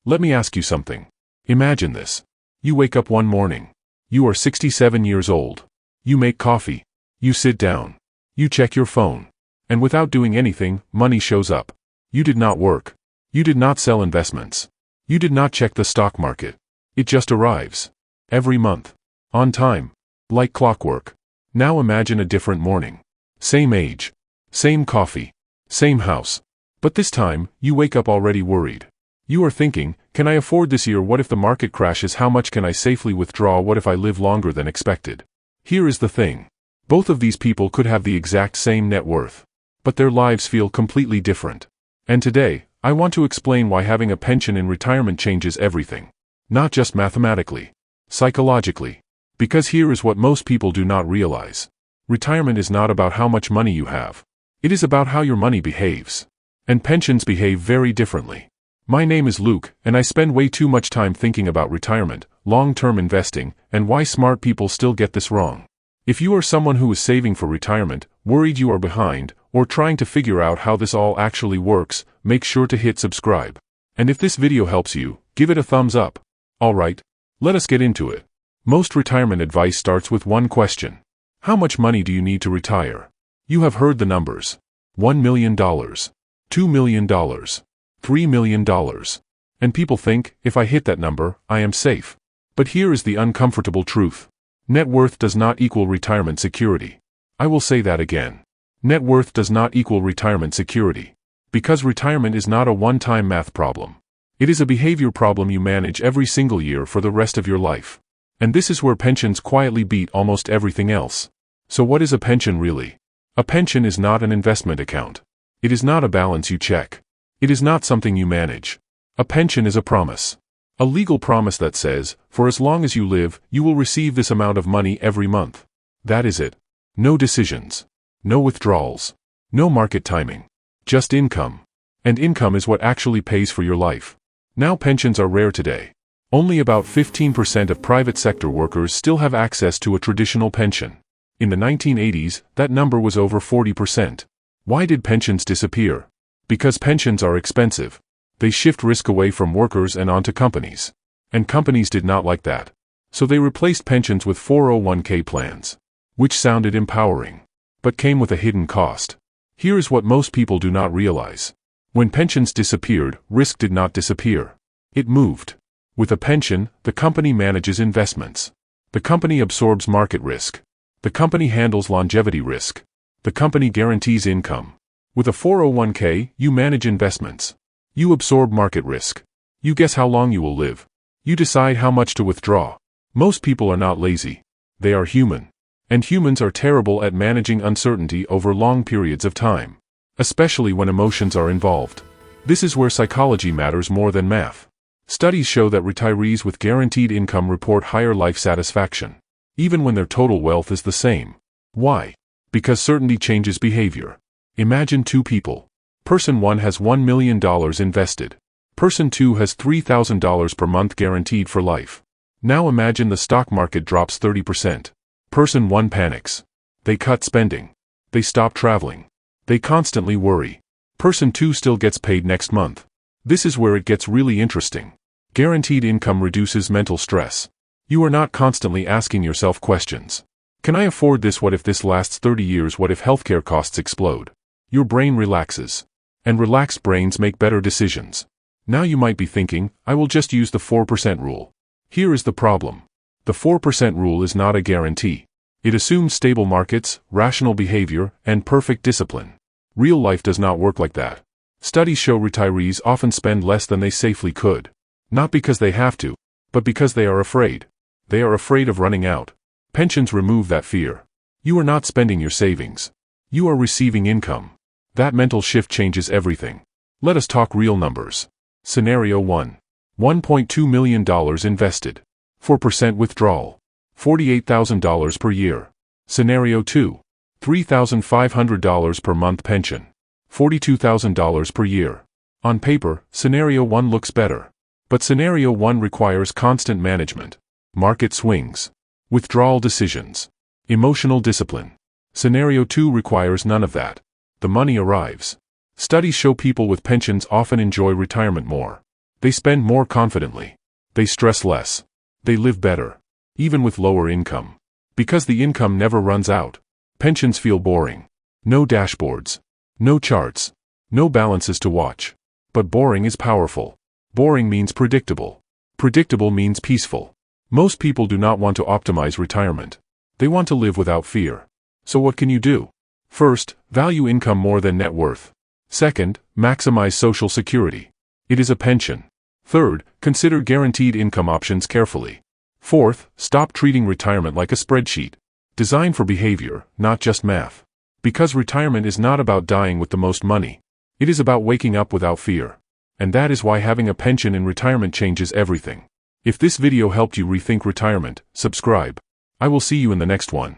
Let me ask you something. Imagine this. You wake up one morning. You are 67 years old. You make coffee. You sit down. You check your phone. And without doing anything, money shows up. You did not work. You did not sell investments. You did not check the stock market. It just arrives. Every month. On time. Like clockwork. Now imagine a different morning. Same age. Same coffee. Same house. But this time, you wake up already worried. You are thinking, can I afford this year? What if the market crashes? How much can I safely withdraw? What if I live longer than expected? Here is the thing. Both of these people could have the exact same net worth. But their lives feel completely different. And today, I want to explain why having a pension in retirement changes everything. Not just mathematically. Psychologically. Because here is what most people do not realize. Retirement is not about how much money you have. It is about how your money behaves. And pensions behave very differently. My name is Luke, and I spend way too much time thinking about retirement, long-term investing, and why smart people still get this wrong. If you are someone who is saving for retirement, worried you are behind, or trying to figure out how this all actually works, make sure to hit subscribe. And if this video helps you, give it a thumbs up. Alright, let us get into it. Most retirement advice starts with one question. How much money do you need to retire? You have heard the numbers. $1 million. $2 million. $3 million. And people think, if I hit that number, I am safe. But here is the uncomfortable truth. Net worth does not equal retirement security. I will say that again. Net worth does not equal retirement security. Because retirement is not a one-time math problem. It is a behavior problem you manage every single year for the rest of your life. And this is where pensions quietly beat almost everything else. So what is a pension really? A pension is not an investment account. It is not a balance you check. It is not something you manage. A pension is a promise. A legal promise that says, for as long as you live, you will receive this amount of money every month. That is it. No decisions. No withdrawals. No market timing. Just income. And income is what actually pays for your life. Now pensions are rare today. Only about 15% of private sector workers still have access to a traditional pension. In the 1980s, that number was over 40%. Why did pensions disappear? Because pensions are expensive. They shift risk away from workers and onto companies. And companies did not like that. So they replaced pensions with 401k plans. Which sounded empowering. But came with a hidden cost. Here is what most people do not realize. When pensions disappeared, risk did not disappear. It moved. With a pension, the company manages investments. The company absorbs market risk. The company handles longevity risk. The company guarantees income. With a 401k, you manage investments. You absorb market risk. You guess how long you will live. You decide how much to withdraw. Most people are not lazy. They are human. And humans are terrible at managing uncertainty over long periods of time. Especially when emotions are involved. This is where psychology matters more than math. Studies show that retirees with guaranteed income report higher life satisfaction. Even when their total wealth is the same. Why? Because certainty changes behavior. Imagine two people. Person 1 has $1 million invested. Person 2 has $3,000 per month guaranteed for life. Now imagine the stock market drops 30%. Person 1 panics. They cut spending. They stop traveling. They constantly worry. Person 2 still gets paid next month. This is where it gets really interesting. Guaranteed income reduces mental stress. You are not constantly asking yourself questions. Can I afford this? What if this lasts 30 years? What if healthcare costs explode? Your brain relaxes. And relaxed brains make better decisions. Now you might be thinking, I will just use the 4% rule. Here is the problem. The 4% rule is not a guarantee. It assumes stable markets, rational behavior, and perfect discipline. Real life does not work like that. Studies show retirees often spend less than they safely could. Not because they have to, but because they are afraid. They are afraid of running out. Pensions remove that fear. You are not spending your savings. You are receiving income. That mental shift changes everything. Let us talk real numbers. Scenario 1. $1.2 million invested. 4% withdrawal. $48,000 per year. Scenario 2. $3,500 per month pension. $42,000 per year. On paper, Scenario 1 looks better. But Scenario 1 requires constant management. Market swings. Withdrawal decisions. Emotional discipline. Scenario 2 requires none of that. The money arrives. Studies show people with pensions often enjoy retirement more. They spend more confidently. They stress less. They live better, even with lower income. Because the income never runs out. Pensions feel boring. No dashboards. No charts. No balances to watch. But boring is powerful. Boring means predictable. Predictable means peaceful. Most people do not want to optimize retirement. They want to live without fear. So what can you do? First, value income more than net worth. Second, maximize Social Security. It is a pension. Third, consider guaranteed income options carefully. Fourth, stop treating retirement like a spreadsheet. Designed for behavior, not just math. Because retirement is not about dying with the most money. It is about waking up without fear. And that is why having a pension in retirement changes everything. If this video helped you rethink retirement, subscribe. I will see you in the next one.